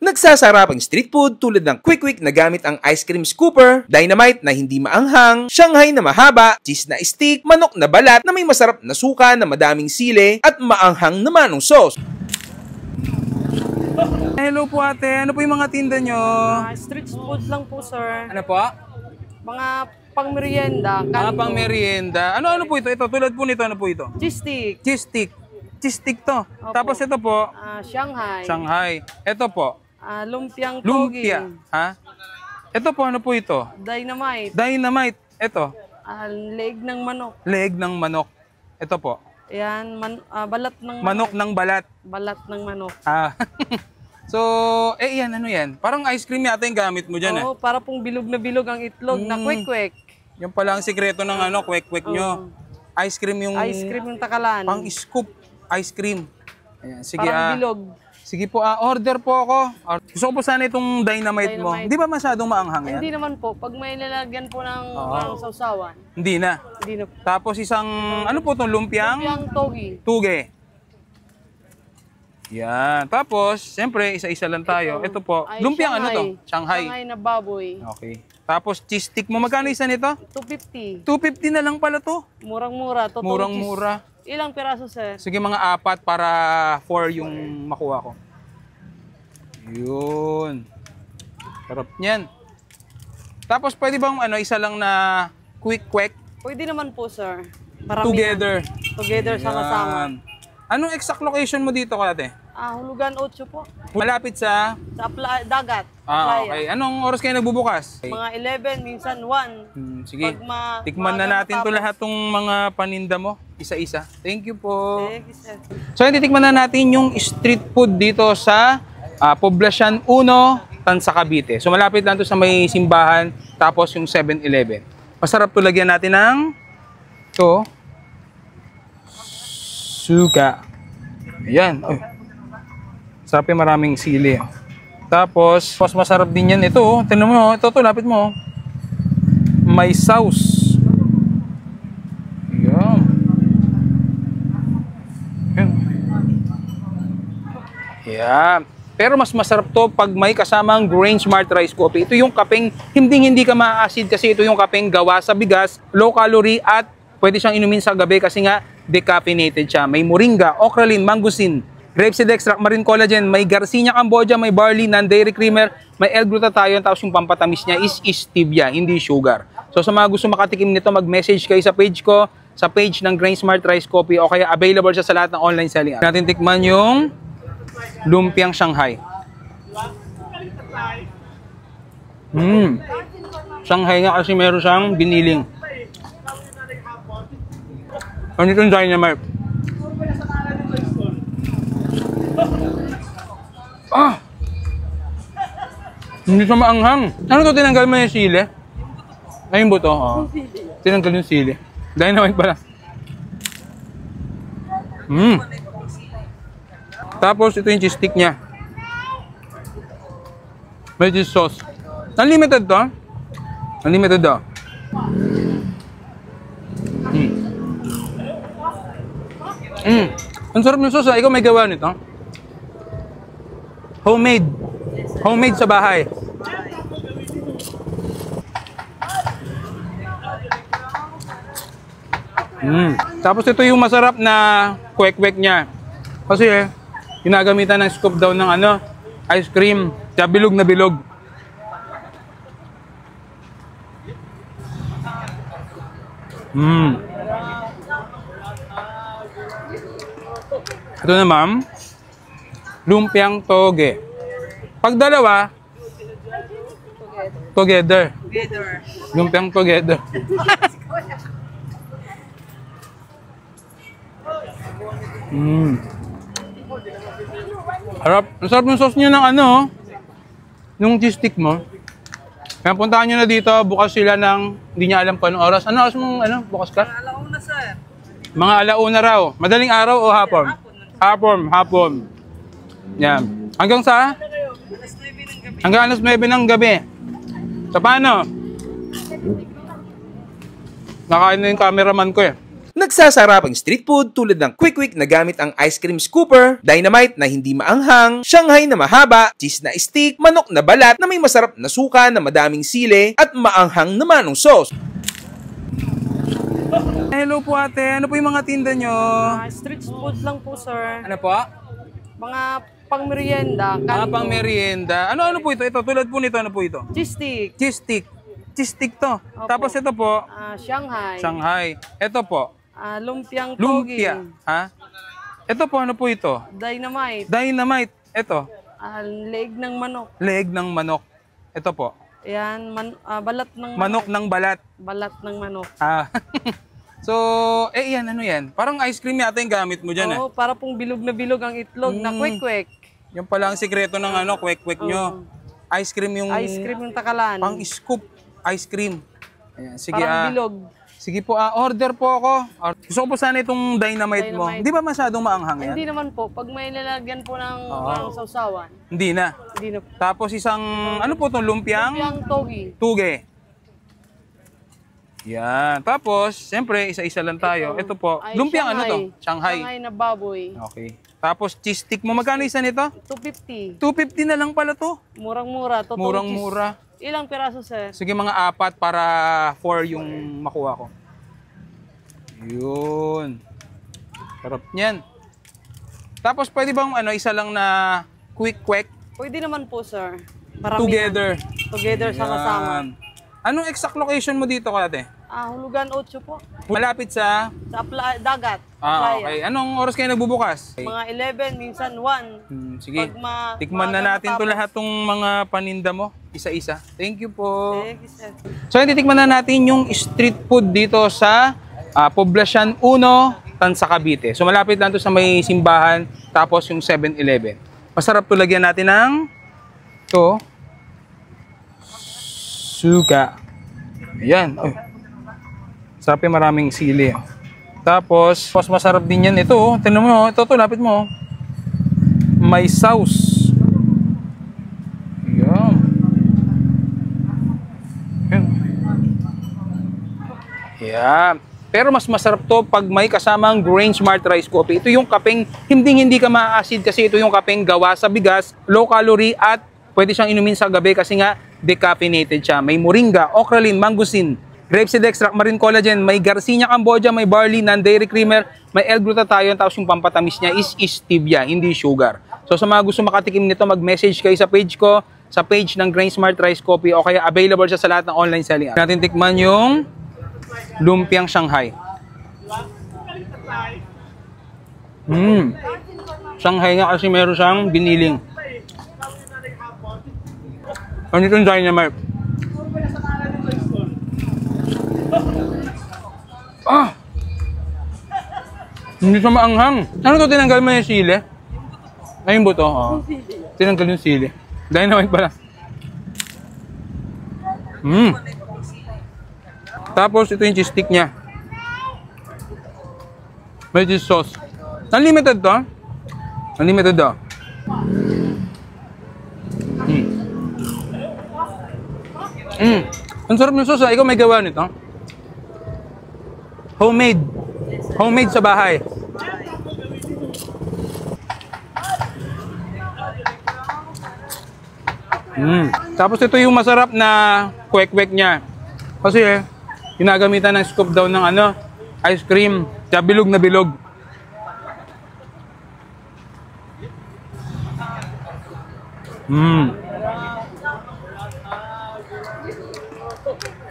Nagsasarapang street food tulad ng quick na gamit ang ice cream scooper, dynamite na hindi maanghang, Shanghai na mahaba, cheese na stick, manok na balat na may masarap na suka na madaming sili, at maanghang na manong sauce. Hello po ate, ano po yung mga tinda nyo? Street food lang po, sir. Ano po? Mga pang-merienda. Pang merienda. Ano po ito? Ito, tulad po nito, ano po ito? Cheese stick. Cheese stick. Cheese stick to. Opo. Tapos ito po, Shanghai. Shanghai. Ito po, Lumpiang togi. lumpia. Ha? Ito po, ano po ito? Dynamite. Dynamite. Ito, Leg ng manok. leg ng manok. Ito po, Yan, balat ng manok ng balat. Balat ng manok. Ah. So, yan, ano yan? Parang ice cream yata yung gamit mo dyan, Oo, para pong bilog na bilog ang itlog na kwek-kwek. Yung pala ang sikreto ng kwek-kwek nyo. Ice cream yung... Ice cream yung takalan. Pang scoop ice cream. Ayan, sige, Parang bilog. Sige po, order po ako. Gusto ko po sana itong dynamite mo. Dynamite. Hindi ba masyadong maanghang yan? Hindi naman po. Pag may lalagyan po ng sausawan, Hindi na. hindi na po. Tapos isang, ano po itong lumpiang? Lumpiang togi. Tuge. Yan. Tapos, siyempre, isa-isa lang tayo. Ito po. Ay, Lumpiang ano to? Shanghai Shanghai. na baboy. Okay. Tapos, cheese stick mo. Magkano isa nito? 250. 250 na lang pala to. Murang-mura. Totoo Murang-mura. Ilang piraso, sir? Sige, mga 4 para 4 yung makuha ko. Yun. Sarap niyan. Tapos, pwede bang isa lang na quick-quack? Pwede naman po, sir. Paramihan. Together. Together sama-sama. Yan. Anong exact location mo dito, Kate? Hulugan 8 po. Malapit sa... Sa dagat. Playa. Okay. Anong oras kayo nagbubukas? Mga 11, minsan 1. Sige. Pag Tikman na natin to matapos. lahat ng mga paninda mo. Isa-isa. Thank you po. Thank you, sir. So, titikman na natin yung street food dito sa Poblacion 1, Tansa, Cavite. So, malapit lang to sa may simbahan, tapos yung 7-Eleven. Masarap to, lagyan natin ng suka. Ayan. Uy. Sarap yung maraming sili. Tapos, masarap din yan. Ito, tingnan mo. Ito, lapit mo. May sauce. Ayan. Ayan. Pero mas masarap to pag may kasamang Grain Smart Rice Coffee. Ito yung kapeng hindi ka ma-acid kasi ito yung kapeng gawa sa bigas, low calorie at pwede siyang inumin sa gabi kasi nga decaffeinated siya. May moringa, okralin, mangosteen, grapeseed extract, marine collagen, may Garcinia Cambodia, may barley, non-dairy creamer, may L-glutathione, tapos yung pampatamis niya is stevia, hindi sugar. So sa mga gusto makatikim nito, mag-message kayo sa page ko, sa page ng Grain Smart Rice Coffee o kaya available siya sa lahat ng online selling app. Natin tikman yung lumpiang Shanghai. Shanghai nga kasi meron siyang biniling. Ano itong dynamite? Hindi siya maanghang. Ano ito, tinanggal mo yung sili? Ay, yung buto. Tinanggal yung sili. Dynamite pala. Tapos, ito yung cheese stick niya. May cheese sauce. Unlimited to. Unlimited daw. Ang sarap ng sauce. Ikaw may gawa nito? Homemade. Homemade sa bahay. Tapos ito yung masarap na kwek-kwek niya. Kasi ginagamitan ng scoop daw ng ice cream. Kaya bilog na bilog. Ito na, ma'am. Lumpiang toge. Pag dalawa, together. Lumpiang together. Harap. Ang sarap ng sauce nyo ng yung cheese stick mo. Kaya puntahan nyo na dito, bukas sila ng, hindi niya alam kung anong oras. Ano oras mong, bukas ka? Alauna, sir. Mga alauna raw. Madaling araw o hapon? Hapon. Yan. Hanggang sa? Hanggang alas 9 ng gabi. So paano? Nakain na yung cameraman ko eh. Nagsasarapang street food tulad ng quick na gamit ang ice cream scooper, dynamite na hindi maanghang, Shanghai na mahaba, cheese na stick, manok na balat na may masarap na suka na madaming sili, at maanghang na manong sauce. Hello po ate, ano po yung mga tinda nyo? Street food lang po, sir. Ano po? Mga pang-merienda. Pang merienda. Ano po ito? Ito, tulad po nito, ano po ito? Cheese stick. Cheese stick. Cheese stick to. Opo. Tapos ito po, Shanghai. Shanghai. Ito po, Lumpiang togi. lumpia. Ha? Ito po, ano po ito? Dynamite. Dynamite. Ito, Leg ng manok. leg ng manok. Ito po, Ayan, balat ng manok ng balat. Balat ng manok. Ah. So, yan, ano yan? Parang ice cream yata yung gamit mo dyan, Oo, para pong bilog na bilog ang itlog na kwek-kwek. Yung pala ang sikreto ng kwek-kwek nyo. Ice cream yung... Ice cream yung takalan. Pang scoop ice cream. Ayan, sige, Parang bilog. sige po, order po ako. Gusto ko po sana itong dynamite mo. Dynamite. Hindi ba masyadong maanghang yan? Hindi naman po. Pag may lalagyan po ng parang sausawan, Hindi na. hindi na po. Tapos isang, ano po itong lumpiang? Lumpiang togi. Tuge. Yan. Tapos, siyempre, isa-isa lang tayo. Ito po. Ay, Lumpiang ano to? Shanghai Shanghai. na baboy. Okay. Tapos, cheese stick mo. Magkano isa nito? 250. 250 na lang pala to. Murang-mura. Totoong Murang-mura. cheese. Ilang piraso, sir? Sige, mga 4 para 4 yung makuha ko. Yun. Sarap niyan. Tapos, pwede bang isa lang na quick-quick? Pwede naman po, sir. Paramihan. Together. Together sa kasama. Yan. Anong exact location mo dito, ate? Hulugan 8 po. Malapit sa... Sa dagat. Playa. Okay. Anong oras kayo nagbubukas? Mga 11, minsan 1. Sige. Pag Tikman na maaga natin to matapos. lahat tong mga paninda mo. Isa-isa. Thank you po. Thank you, sir. So, titikman na natin yung street food dito sa Poblacion 1, Tansa, Cavite. So, malapit lang to sa may simbahan, tapos yung 7-Eleven. Masarap to lagyan natin ng suka. Ayan. Ay. Sarap yung maraming sili. Tapos, mas masarap din yan. Ito, tingnan mo. Ito, lapit mo. May sauce. Ayan. Ayan. Pero mas masarap to pag may kasamang Grain Smart Rice Coffee. Ito yung kapeng hindi ka ma-acid kasi ito yung kapeng gawa sa bigas, low calorie at pwede siyang inumin sa gabi kasi nga decaffeinated siya. May moringa, okralin, mangosteen, grapeseed extract, marine collagen, may Garcinia Cambogia, may barley, non-dairy creamer, may L-glutathione, tapos yung pampatamis niya is stevia, hindi sugar. So sa mga gusto makatikim nito, mag-message kayo sa page ko, sa page ng Grain Smart Rice Coffee o kaya available siya sa lahat ng online selling app. Natin tikman yung lumpiang Shanghai. Shanghai nga kasi meron siyang biniling. Ano itong dynamite? Hindi siya maanghang. Ano to, tinanggal mo yung sili? Ayun ba to? Tinanggal yung sili. Dynamite pala. Tapos ito yung cheese stick niya. May cheese sauce. Unlimited to. Unlimited to. Ang sarap ng sauce. Ikaw may gawa nito. Homemade. Homemade sa bahay. Tapos ito yung masarap na kwek-kwek niya. Kasi ginagamitan ng scoop daw ng ice cream. Kaya bilog na bilog.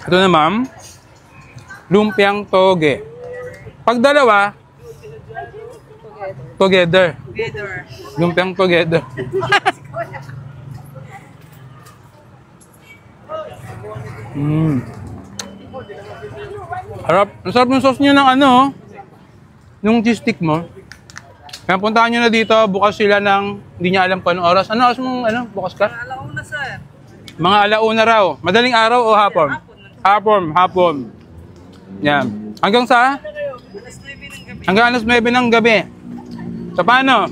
Ito na ma'am. Lumpiang toge. Pag dalawa, together. Lumpiang together. Harap. Ang sarap ng sauce nyo ng yung cheese stick mo. Kaya puntahan nyo na dito, bukas sila ng, hindi niya alam kung anong oras. Ano oras mong, bukas ka? Alauna, sir. Mga alauna raw. Madaling araw o hapon? Hapon. Yan. Hanggang sa? Hanggang alas 9 ng gabi. So paano?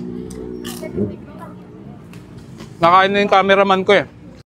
Nakain na yung cameraman ko eh.